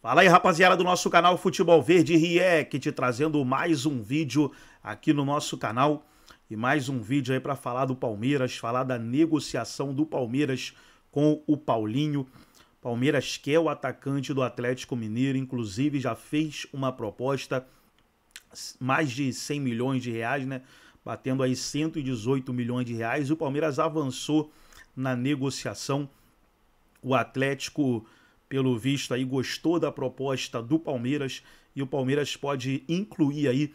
Fala aí, rapaziada do nosso canal Futebol Verde React, trazendo mais um vídeo aqui no nosso canal. E mais um vídeo aí para falar do Palmeiras, falar da negociação do Palmeiras com o Paulinho. Palmeiras quer o atacante do Atlético Mineiro, inclusive já fez uma proposta, mais de 100 milhões de reais, né? Batendo aí 118 milhões de reais. O Palmeiras avançou na negociação. O Atlético, pelo visto, aí gostou da proposta do Palmeiras e o Palmeiras pode incluir aí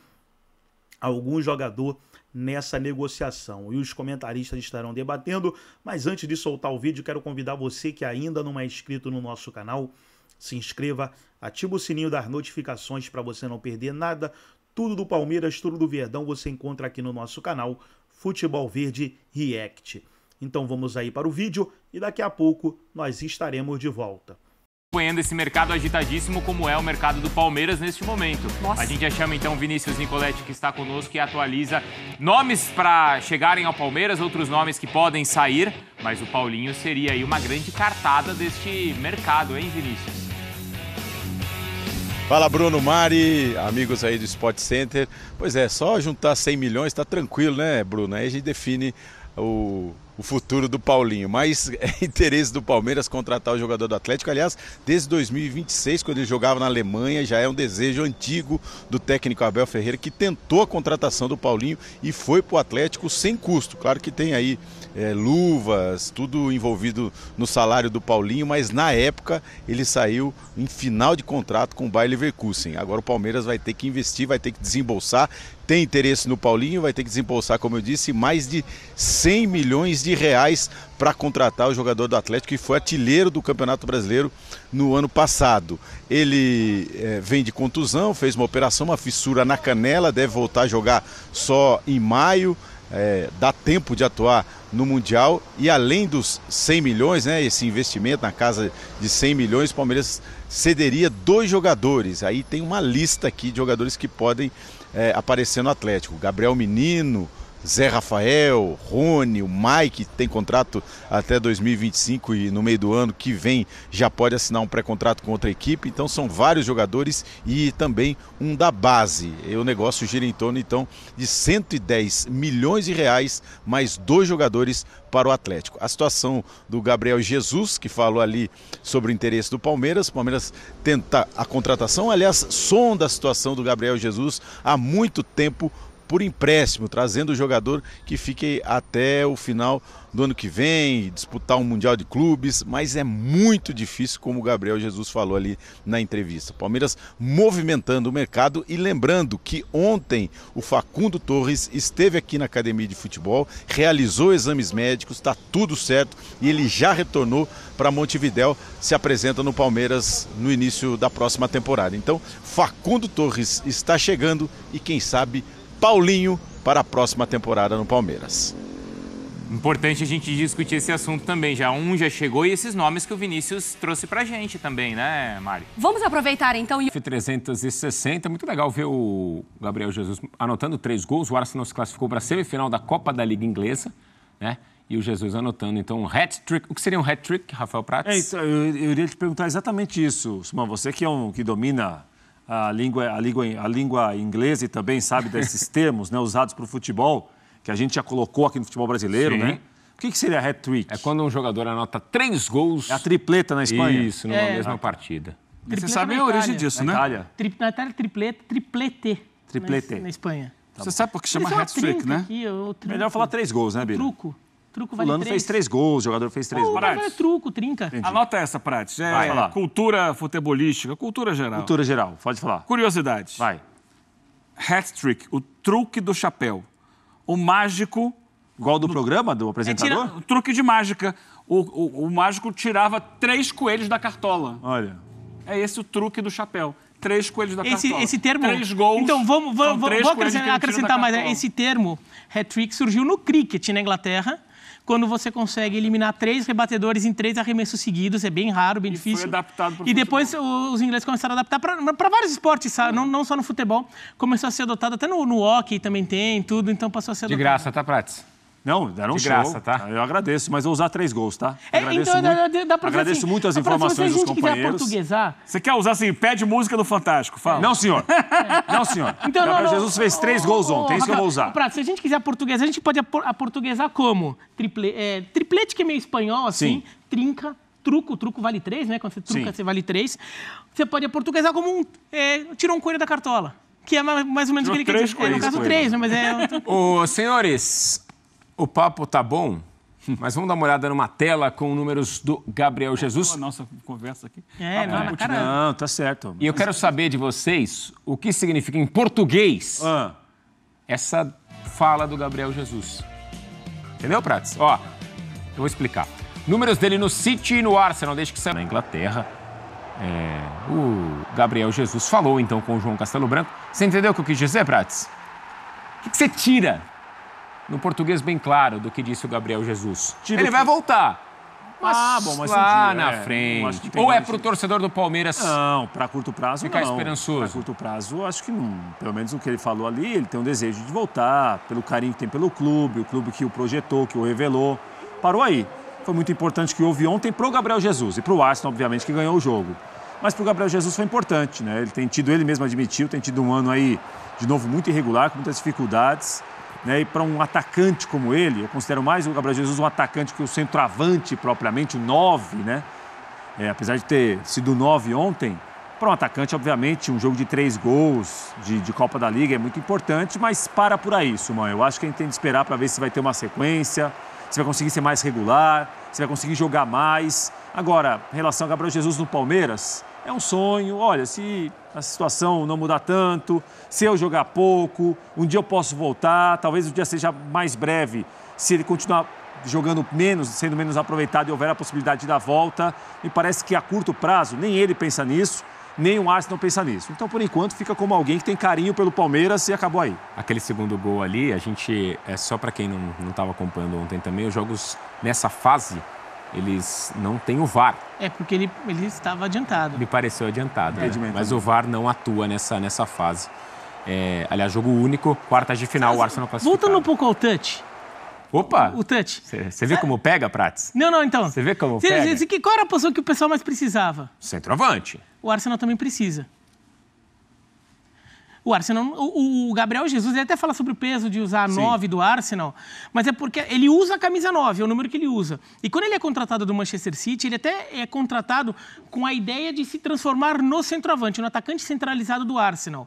algum jogador nessa negociação. E os comentaristas estarão debatendo, mas antes de soltar o vídeo, quero convidar você que ainda não é inscrito no nosso canal, se inscreva, ativa o sininho das notificações para você não perder nada. Tudo do Palmeiras, tudo do Verdão você encontra aqui no nosso canal Futebol Verde React. Então vamos aí para o vídeo e daqui a pouco nós estaremos de volta. Acompanhando esse mercado agitadíssimo como é o mercado do Palmeiras neste momento. Nossa. A gente já chama então o Vinícius Nicoletti, que está conosco e atualiza nomes para chegarem ao Palmeiras, outros nomes que podem sair, mas o Paulinho seria aí uma grande cartada deste mercado, hein, Vinícius? Fala, Bruno, Mari, amigos aí do Sport Center. Pois é, só juntar 100 milhões tá tranquilo, né, Bruno? Aí a gente define o futuro do Paulinho, mas é interesse do Palmeiras contratar o jogador do Atlético. Aliás, desde 2026, quando ele jogava na Alemanha, já é um desejo antigo do técnico Abel Ferreira, que tentou a contratação do Paulinho e foi para o Atlético sem custo. Claro que tem aí luvas, tudo envolvido no salário do Paulinho, mas na época ele saiu em final de contrato com o Bayer Leverkusen. Agora o Palmeiras vai ter que investir, vai ter que desembolsar. Tem interesse no Paulinho, vai ter que desembolsar, como eu disse, mais de 100 milhões de reais para contratar o jogador do Atlético, que foi artilheiro do Campeonato Brasileiro no ano passado. Ele vem de contusão, fez uma operação, uma fissura na canela, deve voltar a jogar só em maio. Dá tempo de atuar no Mundial e além dos 100 milhões, né, esse investimento na casa de 100 milhões, o Palmeiras cederia 2 jogadores. Aí tem uma lista aqui de jogadores que podem aparecer no Atlético: Gabriel Menino, Zé Rafael, Rony, o Mike, tem contrato até 2025 e no meio do ano que vem já pode assinar um pré-contrato com outra equipe. Então são vários jogadores e também um da base. E o negócio gira em torno então de 110 milhões de reais mais 2 jogadores para o Atlético. A situação do Gabriel Jesus, que falou ali sobre o interesse do Palmeiras. O Palmeiras tenta a contratação, aliás, sonda a situação do Gabriel Jesus há muito tempo por empréstimo, trazendo o jogador que fique até o final do ano que vem, disputar um Mundial de Clubes, mas é muito difícil, como o Gabriel Jesus falou ali na entrevista. Palmeiras movimentando o mercado e lembrando que ontem o Facundo Torres esteve aqui na Academia de Futebol, realizou exames médicos, está tudo certo e ele já retornou para Montevidéu, se apresenta no Palmeiras no início da próxima temporada. Então, Facundo Torres está chegando e quem sabe Paulinho para a próxima temporada no Palmeiras. Importante a gente discutir esse assunto também. Já chegou e esses nomes que o Vinícius trouxe pra gente também, né, Mari? Vamos aproveitar então. F360, muito legal ver o Gabriel Jesus anotando 3 gols. O Arsenal se classificou para a semifinal da Copa da Liga Inglesa, né? E o Jesus anotando, então, um hat-trick. O que seria um hat-trick, Rafael Prates? Então, eu iria te perguntar exatamente isso, Simão. Você que domina a língua inglesa e também sabe desses termos, né, usados para o futebol, que a gente já colocou aqui no futebol brasileiro, Sim. né? O que seria hat-trick? É quando um jogador anota 3 gols. É a tripleta na Espanha? Isso, numa mesma partida. Você sabe a origem disso, né? Na Itália, triplete. Triplete. Na Espanha. Você sabe por que chama hat-trick, né? Melhor falar 3 gols, né, Bira? Truco vale Fulano 3. fez 3 gols, o jogador fez 3 gols. É truco, trinca. Entendi. Anota essa, Prates. Vai falar. Cultura futebolística, cultura geral. Cultura geral, pode falar. Curiosidade. Vai. Hat-trick, o truque do chapéu. O mágico... Igual do programa, do apresentador? O truque de mágica. O mágico tirava 3 coelhos da cartola. Olha. É esse o truque do chapéu. 3 coelhos da cartola. Esse termo... 3 gols. Então, vou acrescentar acrescentar mais. Esse termo, hat-trick, surgiu no cricket na Inglaterra, quando você consegue eliminar 3 rebatedores em 3 arremessos seguidos. É bem raro, bem difícil. Foi adaptado para o E depois os ingleses começaram a adaptar para vários esportes, sabe? Não só no futebol. Começou a ser adotado, até no hockey também tem, tudo. Então passou a ser adotado. De graça, tá, Prates? Não, deram um De show. graça, tá? Eu agradeço, mas vou usar 3 gols, tá? Então, dá pra agradeço assim, muito as se informações dos a gente quiser companheiros. portuguesar... Você quer usar assim, pede música do Fantástico, fala. Não, senhor. Não, senhor. Então, Gabriel Jesus fez 3 gols ontem, é isso que eu vou usar. Prato, se a gente quiser portuguesar, a gente pode aportuguesar como? Triplete, que é meio espanhol, assim, Sim. trinca, truco vale 3, né? Quando você truca, Sim. você vale 3. Você pode aportuguesar como tirou um coelho da cartola. Que é mais ou menos o que ele quer dizer. No caso, 3, né? Mas Ô, senhores, o papo tá bom, mas vamos dar uma olhada numa tela com números do Gabriel Jesus. A nossa conversa aqui. na cara... Não, tá certo. E eu quero saber de vocês o que significa em português essa fala do Gabriel Jesus. Entendeu, Prats? Ó, eu vou explicar. Números dele no City e no Arsenal, desde que saiu na Inglaterra. O Gabriel Jesus falou, então, com o João Castelo Branco. Você entendeu o que eu quis dizer, Prats? O que você tira, no português bem claro, do que disse o Gabriel Jesus? Ele vai voltar. Mas bom, mas lá entendi, na acho frente. que tem Ou é vários- pro torcedor do Palmeiras... Não, para curto prazo Ficar não. esperançoso. Para curto prazo, acho que não. Pelo menos o que ele falou ali, ele tem um desejo de voltar, pelo carinho que tem pelo clube, o clube que o projetou, que o revelou. Parou aí. Foi muito importante que houve ontem pro Gabriel Jesus e pro Arsenal, obviamente, que ganhou o jogo. Mas pro Gabriel Jesus foi importante, né? Ele mesmo admitiu, tem tido um ano aí, de novo, muito irregular, com muitas dificuldades. Né? E para um atacante como ele, eu considero mais o Gabriel Jesus um atacante que o centroavante propriamente, o 9, né? Apesar de ter sido 9 ontem, para um atacante, obviamente, um jogo de 3 gols de Copa da Liga é muito importante, mas para por aí, Suman. Eu acho que a gente tem de esperar para ver se vai ter uma sequência, se vai conseguir ser mais regular, se vai conseguir jogar mais. Agora, em relação ao Gabriel Jesus no Palmeiras, é um sonho. Olha, se a situação não mudar tanto, se eu jogar pouco, um dia eu posso voltar, talvez o dia seja mais breve, se ele continuar jogando menos, sendo menos aproveitado e houver a possibilidade da volta. Me parece que a curto prazo, nem ele pensa nisso, nem o Arsenal pensa nisso. Então, por enquanto, fica como alguém que tem carinho pelo Palmeiras e acabou aí. Aquele segundo gol ali, a gente, só para quem não estava acompanhando ontem também, os jogos nessa fase, eles não têm o VAR. Porque ele estava adiantado. Me pareceu adiantado, né? Mas o VAR não atua nessa fase. Aliás, jogo único, quartas de final, o Arsenal classificado. Voltando um pouco ao touch. Opa! O touch. Você vê como pega, Prats? Não, então. Você vê como pega? Qual era a posição que o pessoal mais precisava? Centroavante. O Arsenal também precisa. O Arsenal, o Gabriel Jesus, ele até fala sobre o peso de usar a 9 do Arsenal, mas é porque ele usa a camisa 9, é o número que ele usa. E quando ele é contratado do Manchester City, ele até é contratado com a ideia de se transformar no centroavante, no atacante centralizado do Arsenal.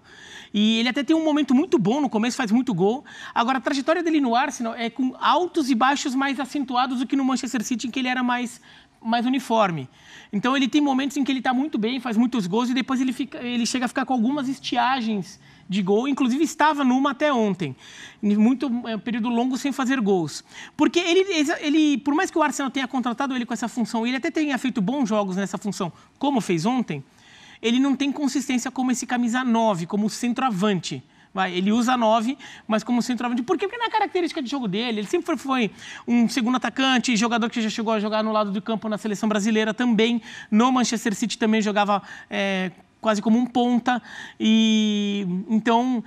E ele até tem um momento muito bom no começo, faz muito gol. Agora, a trajetória dele no Arsenal é com altos e baixos mais acentuados do que no Manchester City, em que ele era mais uniforme. Então, ele tem momentos em que ele está muito bem, faz muitos gols, e depois ele chega a ficar com algumas estiagens de gol. Inclusive, estava numa até ontem. Um período longo sem fazer gols. Porque ele, por mais que o Arsenal tenha contratado ele com essa função, ele até tenha feito bons jogos nessa função, como fez ontem, ele não tem consistência como esse camisa 9, como centroavante. Ele usa 9, mas como centroavante. Por quê? Porque não é característica de jogo dele. Ele sempre foi um segundo atacante, jogador que já chegou a jogar no lado do campo na seleção brasileira também. No Manchester City também jogava quase como um ponta. E então,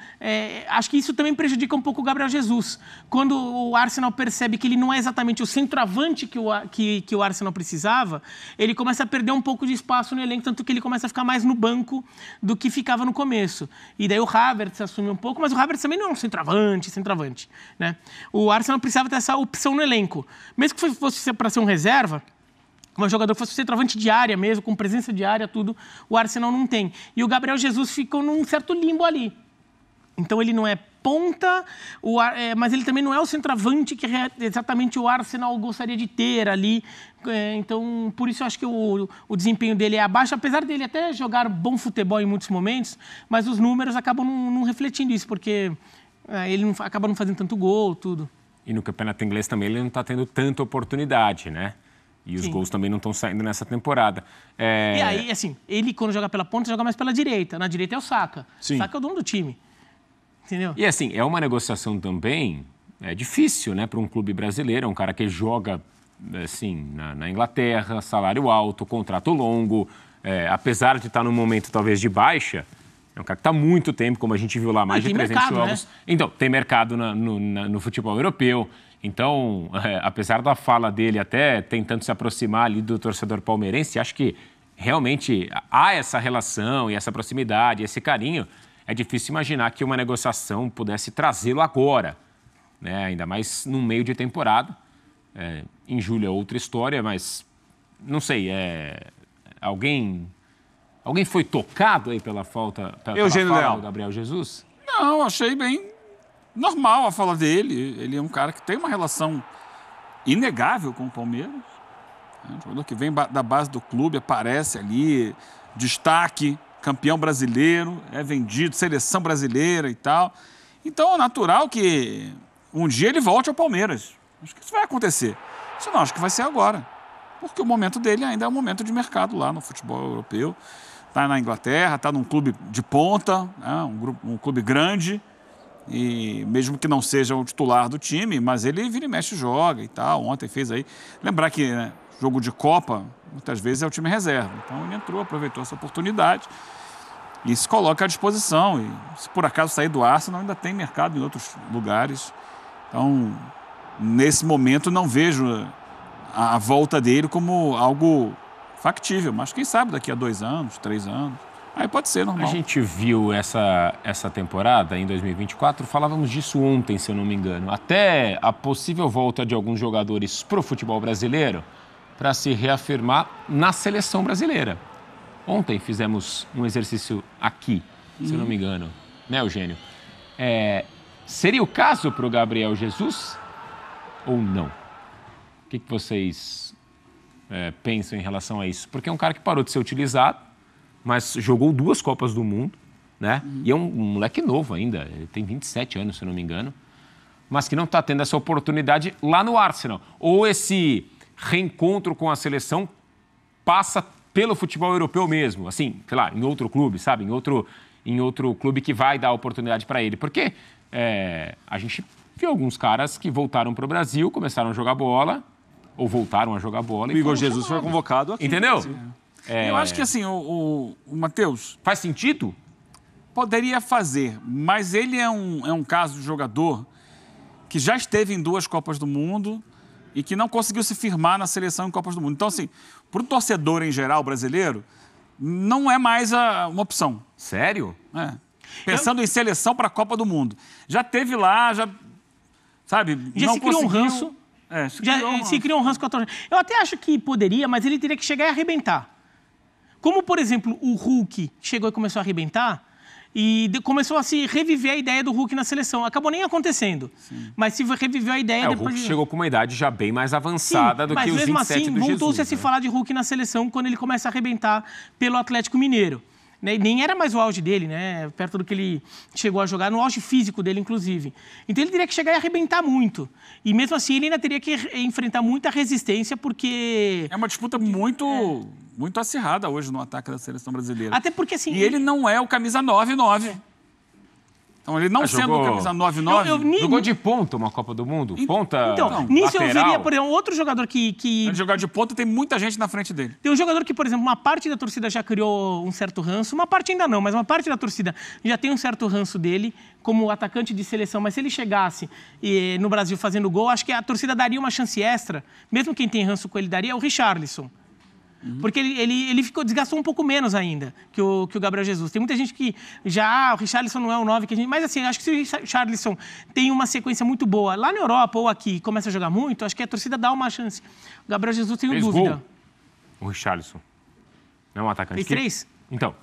acho que isso também prejudica um pouco o Gabriel Jesus. Quando o Arsenal percebe que ele não é exatamente o centroavante que o Arsenal precisava, ele começa a perder um pouco de espaço no elenco, tanto que ele começa a ficar mais no banco do que ficava no começo. E daí o Havertz assume um pouco, mas o Havertz também não é um centroavante, né? O Arsenal precisava ter essa opção no elenco. Mesmo que fosse para ser um reserva, um jogador que fosse centroavante de área mesmo, com presença de área, tudo, o Arsenal não tem. E o Gabriel Jesus ficou num certo limbo ali. Então ele não é ponta, mas ele também não é o centroavante que exatamente o Arsenal gostaria de ter ali. Então, por isso eu acho que o desempenho dele é abaixo, apesar dele até jogar bom futebol em muitos momentos, mas os números acabam não refletindo isso, porque ele acaba não fazendo tanto gol, tudo. E no campeonato inglês também ele não está tendo tanta oportunidade, né? E os gols também não estão saindo nessa temporada. E aí, assim, ele quando joga pela ponta, joga mais pela direita. Na direita é o Saka. Sim. Saka é o dono do time. Entendeu? E assim, é uma negociação também difícil, né, para um clube brasileiro. É um cara que joga, assim, na Inglaterra, salário alto, contrato longo. Apesar de estar num momento talvez de baixa, é um cara que está há muito tempo, como a gente viu lá, mais de 300 mercado, jogos. né? Então, tem mercado no futebol europeu. Então, apesar da fala dele até tentando se aproximar ali do torcedor palmeirense, acho que realmente há essa relação e essa proximidade, esse carinho. É difícil imaginar que uma negociação pudesse trazê-lo agora, né? Ainda mais no meio de temporada. Em julho é outra história, mas não sei, alguém foi tocado aí pela falta do Gabriel Jesus? Não, achei bem normal a fala dele. Ele é um cara que tem uma relação inegável com o Palmeiras. É um jogador que vem da base do clube, aparece ali, destaque, campeão brasileiro, é vendido, seleção brasileira e tal. Então é natural que um dia ele volte ao Palmeiras. Acho que isso vai acontecer. Isso não, acho que vai ser agora. Porque o momento dele ainda é um momento de mercado lá no futebol europeu. Está na Inglaterra, está num clube de ponta, né? Um clube grande. E mesmo que não seja o titular do time, mas ele vira e mexe, joga e tal. Ontem fez aí. Lembrar que, né, jogo de Copa, muitas vezes é o time reserva. Então ele entrou, aproveitou essa oportunidade e se coloca à disposição. E se por acaso sair do Arsenal, ainda tem mercado em outros lugares. Então, nesse momento, não vejo a volta dele como algo factível. Mas quem sabe daqui a 2 anos, 3 anos, aí pode ser normal. A gente viu essa temporada, em 2024, falávamos disso ontem, se eu não me engano. Até a possível volta de alguns jogadores para o futebol brasileiro para se reafirmar na seleção brasileira. Ontem fizemos um exercício aqui, se eu não me engano, né, Eugênio? Seria o caso para o Gabriel Jesus ou não? O que vocês pensam em relação a isso? Porque é um cara que parou de ser utilizado, mas jogou 2 Copas do Mundo, né? E é um moleque novo ainda, ele tem 27 anos, se eu não me engano, mas que não está tendo essa oportunidade lá no Arsenal. Ou esse reencontro com a seleção passa pelo futebol europeu mesmo, assim, sei lá, em outro clube, sabe? Em outro clube que vai dar oportunidade para ele. Porque a gente viu alguns caras que voltaram para o Brasil, começaram a jogar bola, ou voltaram a jogar bola. O Igor Jesus foi convocado aqui. Entendeu? Eu acho que assim, o Matheus... Faz sentido? Poderia fazer, mas ele é um caso de jogador que já esteve em 2 Copas do Mundo e que não conseguiu se firmar na seleção em Copas do Mundo. Então, assim, para o torcedor em geral brasileiro, não é mais uma opção. Sério? Pensando em seleção para a Copa do Mundo. Já teve lá, sabe? Já não se criou conseguiu... um ranço. Se criou um ranço com a torcida. Eu até acho que poderia, mas ele teria que chegar e arrebentar. Como, por exemplo, o Hulk chegou e começou a arrebentar e começou a se reviver a ideia do Hulk na seleção. Acabou nem acontecendo, mas se reviveu a ideia depois... O Hulk chegou com uma idade já bem mais avançada do que os 27 do Jesus. Mas mesmo assim, voltou-se a se falar de Hulk na seleção quando ele começa a arrebentar pelo Atlético Mineiro. Nem era mais o auge dele, né? Perto do que ele chegou a jogar, no auge físico dele, inclusive. Então ele teria que chegar e arrebentar muito. E mesmo assim ele ainda teria que enfrentar muita resistência, porque... É uma disputa muito acirrada hoje no ataque da seleção brasileira. Até porque assim... E ele não é o camisa 9-9. Então ele não sendo o camisa 9-9... Jogou de ponta uma Copa do Mundo? Ponta, então, nisso lateral. eu veria, por exemplo, outro jogador que... Ele jogar de ponta, tem muita gente na frente dele. Tem um jogador que, por exemplo, uma parte da torcida já criou um certo ranço, uma parte ainda não, mas uma parte da torcida já tem um certo ranço dele como atacante de seleção. Mas se ele chegasse no Brasil fazendo gol, acho que a torcida daria uma chance extra, mesmo quem tem ranço com ele daria, é o Richarlison. Porque ele desgastou um pouco menos ainda que o Gabriel Jesus. Tem muita gente que o Richarlison não é o 9 que a gente... Mas assim, acho que se o Richarlison tem uma sequência muito boa lá na Europa ou aqui começa a jogar muito, acho que a torcida dá uma chance. O Gabriel Jesus tenho dúvida. Gol. O Richarlison. Não é um atacante. Fez 3? Então.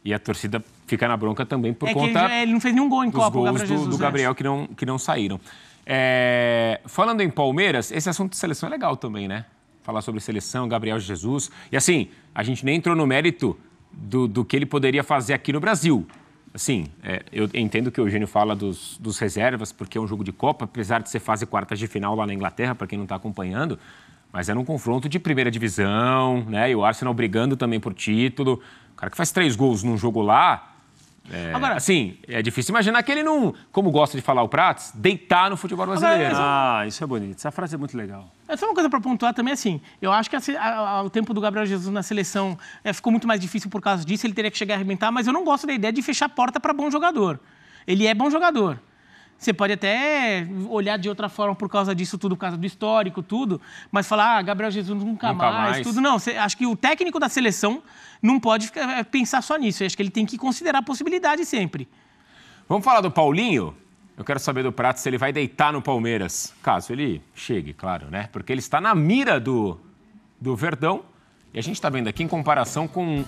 E a torcida fica na bronca também por conta... Ele não fez nenhum gol em Copa, o Gabriel Jesus. Do Gabriel que não saíram. Falando em Palmeiras, esse assunto de seleção é legal também, né? Falar sobre seleção, Gabriel Jesus. E assim, a gente nem entrou no mérito do que ele poderia fazer aqui no Brasil. Assim, eu entendo que o Eugênio fala dos reservas, porque é um jogo de Copa, apesar de ser fase quartas de final lá na Inglaterra, para quem não está acompanhando, mas era um confronto de primeira divisão, né? E o Arsenal brigando também por título. O cara que faz 3 gols num jogo lá... Agora, assim, é difícil imaginar que ele não, como gosta de falar o Prats, deitar no futebol brasileiro. Isso é bonito. Essa frase é muito legal. Só uma coisa para pontuar também, assim, eu acho que o tempo do Gabriel Jesus na seleção ficou muito mais difícil por causa disso, ele teria que chegar a arrebentar, mas eu não gosto da ideia de fechar a porta para bom jogador. Ele é bom jogador. Você pode até olhar de outra forma por causa disso tudo, por causa do histórico, tudo, mas falar, Gabriel Jesus nunca mais, tudo. Não, acho que o técnico da seleção não pode pensar só nisso. Eu acho que ele tem que considerar a possibilidade sempre. Vamos falar do Paulinho? Eu quero saber do Prato se ele vai deitar no Palmeiras, caso ele chegue, claro, né? Porque ele está na mira do Verdão e a gente está vendo aqui em comparação com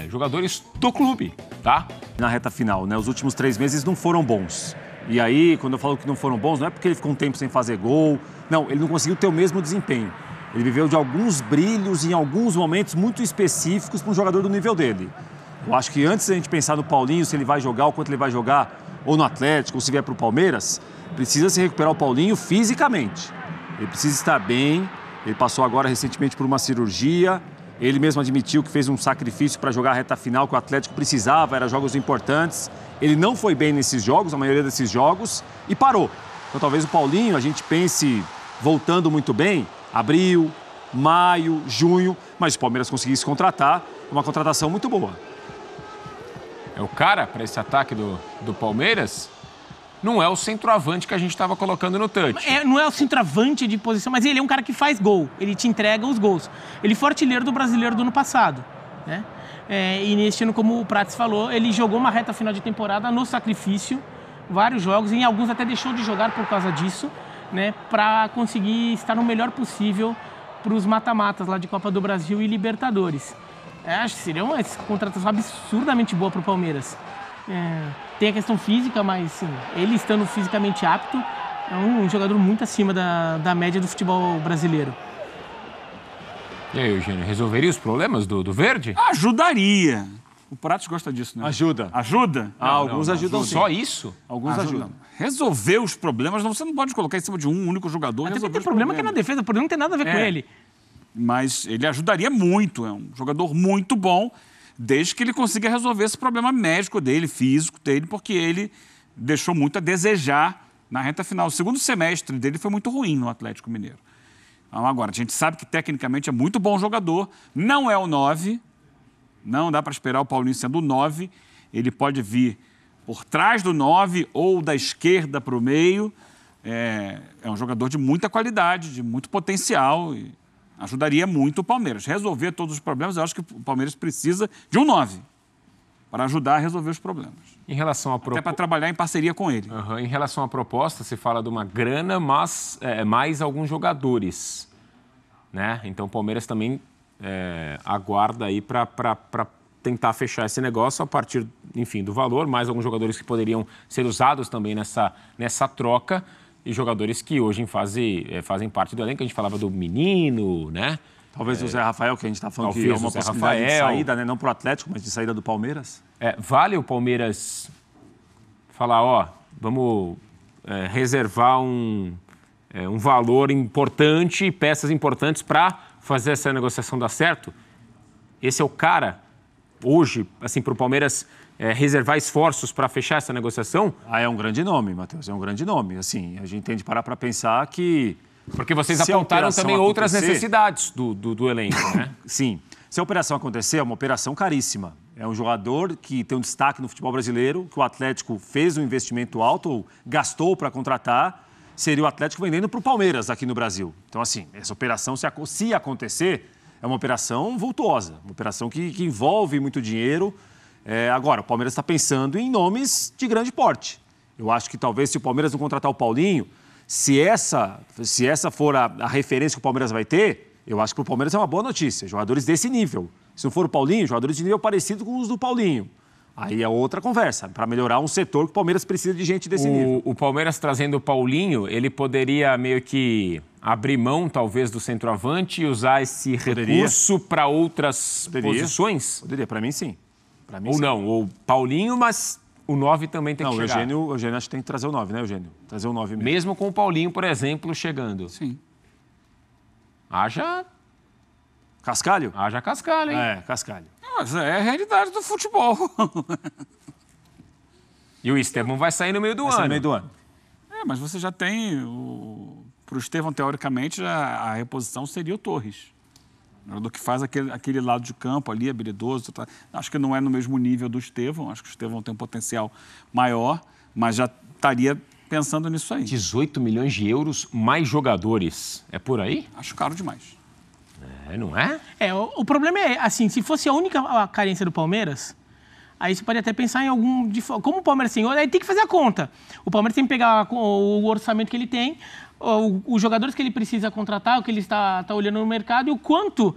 jogadores do clube, tá? Na reta final, né? Os últimos 3 meses não foram bons. E aí, quando eu falo que não foram bons, não é porque ele ficou um tempo sem fazer gol. Não, ele não conseguiu ter o mesmo desempenho. Ele viveu de alguns brilhos em alguns momentos muito específicos para um jogador do nível dele. Eu acho que antes da gente pensar no Paulinho, se ele vai jogar, o quanto ele vai jogar, ou no Atlético, ou se vier para o Palmeiras, precisa se recuperar o Paulinho fisicamente. Ele precisa estar bem. Ele passou agora recentemente por uma cirurgia. Ele mesmo admitiu que fez um sacrifício para jogar a reta final que o Atlético precisava, eram jogos importantes. Ele não foi bem nesses jogos, a maioria desses jogos, e parou. Então talvez o Paulinho, a gente pense voltando muito bem, abril, maio, junho, mas se o Palmeiras conseguisse contratar, uma contratação muito boa. É o cara para esse ataque do Palmeiras? Não é o centroavante que a gente estava colocando no touch. Não é o centroavante de posição, mas ele é um cara que faz gol. Ele te entrega os gols. Ele foi artilheiro do Brasileiro do ano passado, né? E neste ano, como o Prates falou, ele jogou uma reta final de temporada no sacrifício, vários jogos, e em alguns até deixou de jogar por causa disso, né? Para conseguir estar no melhor possível para os mata-matas lá de Copa do Brasil e Libertadores. Acho que seria uma contratação absurdamente boa para o Palmeiras. Tem a questão física, mas sim, ele estando fisicamente apto, é um jogador muito acima da média do futebol brasileiro. E aí, Eugênio, resolveria os problemas do Verde? Ajudaria. O Pratos gosta disso, né? Ajuda. Ajuda? Alguns ajudam sim. Só isso? Alguns ajudam. Resolver os problemas, você não pode colocar em cima de um único jogador. Até porque tem problema que é na defesa, o problema não tem nada a ver com ele. Mas ele ajudaria muito, é um jogador muito bom, desde que ele consiga resolver esse problema médico dele, físico dele, porque ele deixou muito a desejar na reta final. O segundo semestre dele foi muito ruim no Atlético Mineiro. Então, agora, a gente sabe que tecnicamente é muito bom jogador, não é o 9, não dá para esperar o Paulinho sendo o 9, ele pode vir por trás do 9 ou da esquerda para o meio. É um jogador de muita qualidade, de muito potencial e ajudaria muito o Palmeiras. Resolver todos os problemas, eu acho que o Palmeiras precisa de um 9 para ajudar a resolver os problemas. Em relação a até para trabalhar em parceria com ele. Em relação à proposta, se fala de uma grana, mas mais alguns jogadores, né? Então o Palmeiras também aguarda aí para tentar fechar esse negócio a partir, enfim, do valor, mais alguns jogadores que poderiam ser usados também nessa troca. E jogadores que hoje fazem parte do elenco. A gente falava do Menino, né? Talvez o Zé Rafael, que a gente está falando que é uma possibilidade de saída, né? Não para o Atlético, mas de saída do Palmeiras. Vale o Palmeiras falar, vamos reservar um valor importante, peças importantes para fazer essa negociação dar certo? Esse é o cara, hoje, assim, para o Palmeiras reservar esforços para fechar essa negociação? É um grande nome, Matheus, é um grande nome. Assim, a gente tem de parar para pensar que... Porque vocês apontaram também outras necessidades do elenco, né? Sim. Se a operação acontecer, é uma operação caríssima. É um jogador que tem um destaque no futebol brasileiro, que o Atlético fez um investimento alto, ou gastou para contratar, seria o Atlético vendendo para o Palmeiras aqui no Brasil. Então, assim, essa operação, se acontecer, é uma operação vultuosa, uma operação que envolve muito dinheiro. Agora, o Palmeiras está pensando em nomes de grande porte. Eu acho que talvez se o Palmeiras não contratar o Paulinho, se essa for a referência que o Palmeiras vai ter, eu acho que para o Palmeiras é uma boa notícia. Jogadores desse nível. Se não for o Paulinho, jogadores de nível parecido com os do Paulinho. Aí é outra conversa, para melhorar um setor que o Palmeiras precisa de gente desse nível. O Palmeiras trazendo o Paulinho, ele poderia meio que abrir mão, talvez, do centroavante e usar esse recurso para outras posições? Poderia, para mim sim. Ou não, ou Paulinho, mas o 9 também tem que chegar. Não, o Eugênio acho que tem que trazer o 9, né, Eugênio? Trazer o 9 mesmo. Mesmo com o Paulinho, por exemplo, chegando. Sim. Haja... Cascalho? Haja cascalho, hein? Cascalho. Mas é a realidade do futebol. E o Estevão vai sair no meio do ano. No meio do ano. Mas você já tem... Para o Estevão, teoricamente, a reposição seria o Torres. Do que faz aquele lado de campo ali, habilidoso. Tá? Acho que não é no mesmo nível do Estevão. Acho que o Estevão tem um potencial maior, mas já estaria pensando nisso aí. 18 milhões de euros mais jogadores. É por aí? Acho caro demais. Não é? O problema é, assim, se fosse a única carência do Palmeiras, aí você pode até pensar em algum... Como o Palmeiras tem... Aí tem que fazer a conta. O Palmeiras tem que pegar o orçamento que ele tem, os jogadores que ele precisa contratar, o que ele está olhando no mercado e o quanto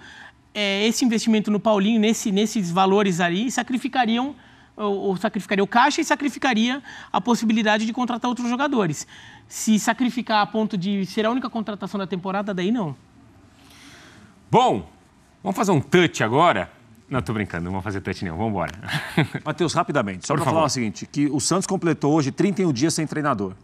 esse investimento no Paulinho, nesses valores aí, sacrificaria o caixa e sacrificaria a possibilidade de contratar outros jogadores. Se sacrificar a ponto de ser a única contratação da temporada, daí não. Bom, vamos fazer um touch agora? Não, tô brincando, não vamos fazer touch não, vamos embora. Matheus, rapidamente, só Por para favor. falar o seguinte, que o Santos completou hoje 31 dias sem treinador.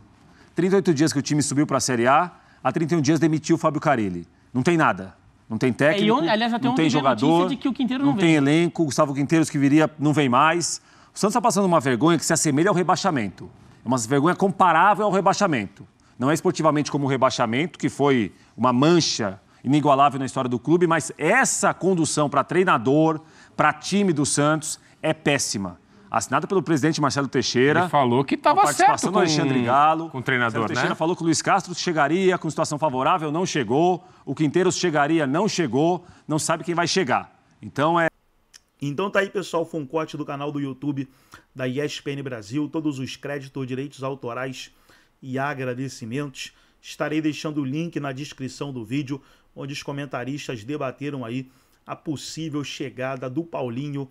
38 dias que o time subiu para a Série A, há 31 dias demitiu o Fábio Carille. Não tem nada. Não tem técnico, aliás, até não tem ontem veio a jogador, notícia de que o Quinteiro não tem vem. elenco, o Gustavo Quinteiros que viria não vem mais. O Santos está passando uma vergonha que se assemelha ao rebaixamento. É uma vergonha comparável ao rebaixamento. Não é esportivamente como o rebaixamento, que foi uma mancha inigualável na história do clube, mas essa condução para treinador, para time do Santos, é péssima. Assinada pelo presidente Marcelo Teixeira. Ele falou que estava certo participação do Alexandre Galo. com o treinador, Teixeira né? falou que o Luiz Castro chegaria com situação favorável, não chegou. O Quinteiros chegaria, não chegou. Não sabe quem vai chegar. Então Então tá aí, pessoal, foi um corte do canal do YouTube da ESPN Brasil. Todos os créditos, direitos autorais e agradecimentos. Estarei deixando o link na descrição do vídeo, onde os comentaristas debateram aí a possível chegada do Paulinho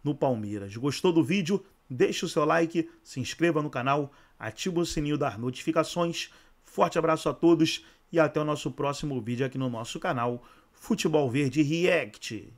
no Palmeiras. Gostou do vídeo? Deixe o seu like, se inscreva no canal, ative o sininho das notificações. Forte abraço a todos e até o nosso próximo vídeo aqui no nosso canal Futebol Verde React.